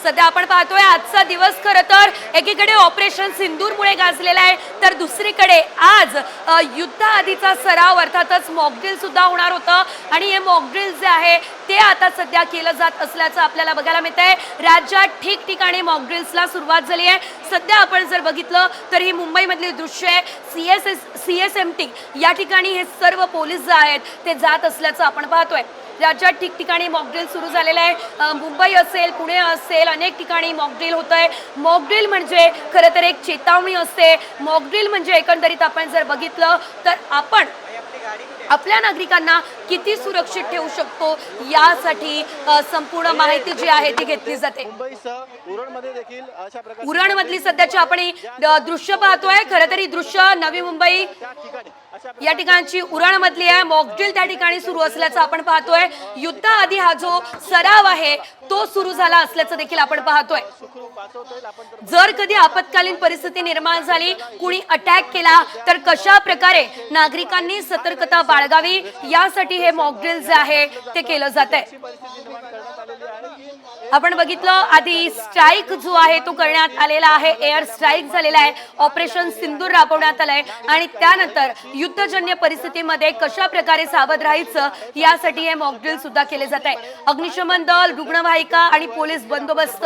सध्या आपण पाहतोय आजचा दिवस खरं तर एकीकडे ऑपरेशन सिंदूरमुळे गाजलेला आहे, तर दुसरीकडे आज युद्ध आधीचा सराव अर्थातच मॉकड्रिल सुद्धा होणार होतं आणि हे मॉकड्रिल जे आहे ते आता सध्या केलं जात असल्याचं आपल्याला बघायला मिळतंय। राज्यात ठिकठिकाणी मॉकड्रिल्सला सुरुवात झाली आहे। सध्या आपण जर बघितलं तर ही मुंबईमधली दृश्य आहे। CSMT या ठिकाणी हे सर्व पोलीस जे आहेत ते जात असल्याचं आपण पाहतोय। राज्यात ठिकठिकाणी मॉकड्रिल सुरू झालेलं आहे। मुंबई असेल, पुणे असेल, अनेक ठिकाणी मॉकड्रिल होत आहे। मॉकड्रिल म्हणजे खरं तर एक चेतावणी असते। मॉकड्रिल म्हणजे एकंदरीत आपण जर बघितलं तर आपण आपल्या नागरिकांना किती सुरक्षित ठेवू शकतो यासाठी संपूर्ण माहिती जी आहे ती घेतली जाते। उरणमधली सध्याची आपण दृश्य पाहतोय। खरं तर ही दृश्य नवी मुंबई या ठिकाणची उरणमधली आहे। मॉकड्रिल त्या ठिकाणी सुरू असल्याचं आपण पाहतोय। युद्ध आधी हा जो सराव आहे तो सुरू झाला असल्याचं देखील आपण पाहतोय। जर कधी आपत्कालीन परिस्थिती निर्माण झाली, कुणी अटॅक केला, तर कशा प्रकारे नागरिकांनी सतर्कता बाळगावी यासाठी हे मॉकड्रिल जे आहे ते केलं जात आहे। आपण बघितलं आधी स्ट्राइक जो आहे तो करण्यात आलेला आहे, एअर स्ट्राइक झालेला आहे, ऑपरेशन सिंदूर राबवण्यात आलंय आणि त्यानंतर युद्धजन्य परिस्थितीमध्ये कशा प्रकारे सावध राहायचं यासाठी हे मॉकड्रिल सुद्धा केले जात आहे। अग्निशमन दल, रुग्णवाहिका आणि पोलीस बंदोबस्त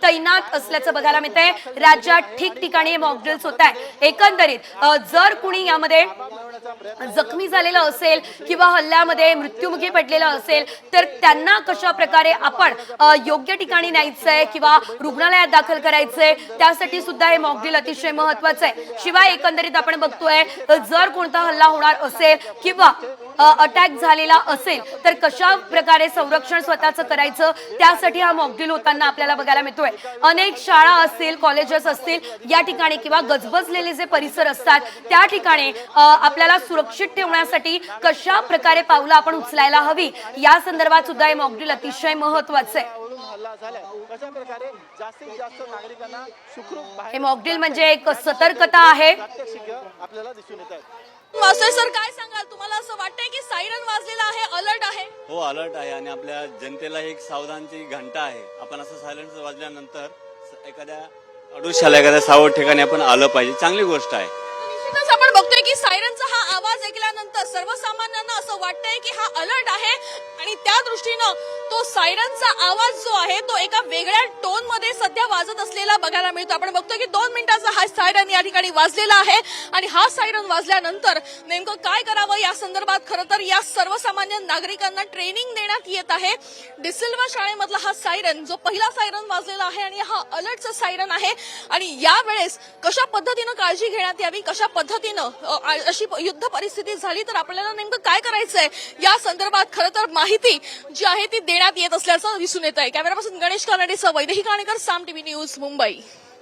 तैनात असल्याचं बघायला मिळतंय। राज्यात ठिकठिकाणी हे मॉकड्रिल्स होत आहे। एकंदरीत जर कुणी यामध्ये जखमी झालेलं असेल किंवा हल्ल्यामध्ये मृत्युमुखी पडलेलं असेल तर त्यांना कशा प्रकारे आपण योग्य ठिकाणी न्यायचंय किंवा रुग्णालयात दाखल करायचंय त्यासाठी सुद्धा हे मॉकड्रिल अतिशय महत्त्वाचं आहे। शिवाय एकंदरीत आपण बघतोय जर कोणता हल्ला होणार असेल किंवा अटॅक झालेला असेल तर कशा प्रकारे संरक्षण स्वतःचं करायचं त्यासाठी हा मॉकड्रिल होताना आपल्याला बघायला मिळतोय। अनेक शाळा असतील, कॉलेजेस असतील या ठिकाणी किंवा गजबजलेले जे परिसर असतात त्या ठिकाणी आपल्याला सुरक्षित ठेवण्यासाठी कशा प्रकारे पावलं आपण उचलायला हवी या संदर्भात सुद्धा हे मॉकड्रिल अतिशय महत्त्वाचं आहे। हे मॉकड्रिल म्हणजे एक सतर्कता आहे। मास्टर सर काय सांगाल, तुम्हाला असं वाटतंय की सायरन वाजलेला आहे, अलर्ट आहे? हो, अलर्ट आहे आणि आपल्या जनतेला एक सावधानची घंटा आहे। आपण असं सायलेन्स वाजल्यानंतर एखाद्या अडुशाला एखाद्या सावध ठिकाणी आपण आलं पाहिजे, चांगली गोष्ट आहे। निश्चितच आपण बघतोय की सायरनचा हा आवाज ऐकल्यानंतर सर्वसामान्यांना असं वाटतंय की हा अलर्ट आहे आणि त्या दृष्टीनं तो सायरनचा आवाज जो आहे तो एका वेगळ्या टोन मध्ये सध्या वाजत असलेला बघायला मिळतो। आपण बघतोय की 2 मिनिटाचा हा सायरन या ठिकाणी वाजलेला आहे आणि हा सायरन वाजल्यानंतर नेमकं काय करावं या संदर्भात खरं तर या सर्वसामान्य नागरिकांना ट्रेनिंग देण्यात येत आहे। डिसिल्वा शाळेमधला हा सायरन जो पहिला सायरन वाजलेला आहे आणि हा अलर्टचा सायरन आहे आणि यावेळेस कशा पद्धतीनं काळजी घेण्यात यावी, कशा पद्धतीनं अशी युद्ध परिस्थिती झाली तर आपल्याला नेमकं काय करायचंय या संदर्भात खरं तर माहिती जी आहे ती देण्यात येत असल्याचं दिसून येत आहे। कॅमेरापासून गणेश कानडेसह वैदेही काणेकर, साम टीव्ही न्यूज, मुंबई।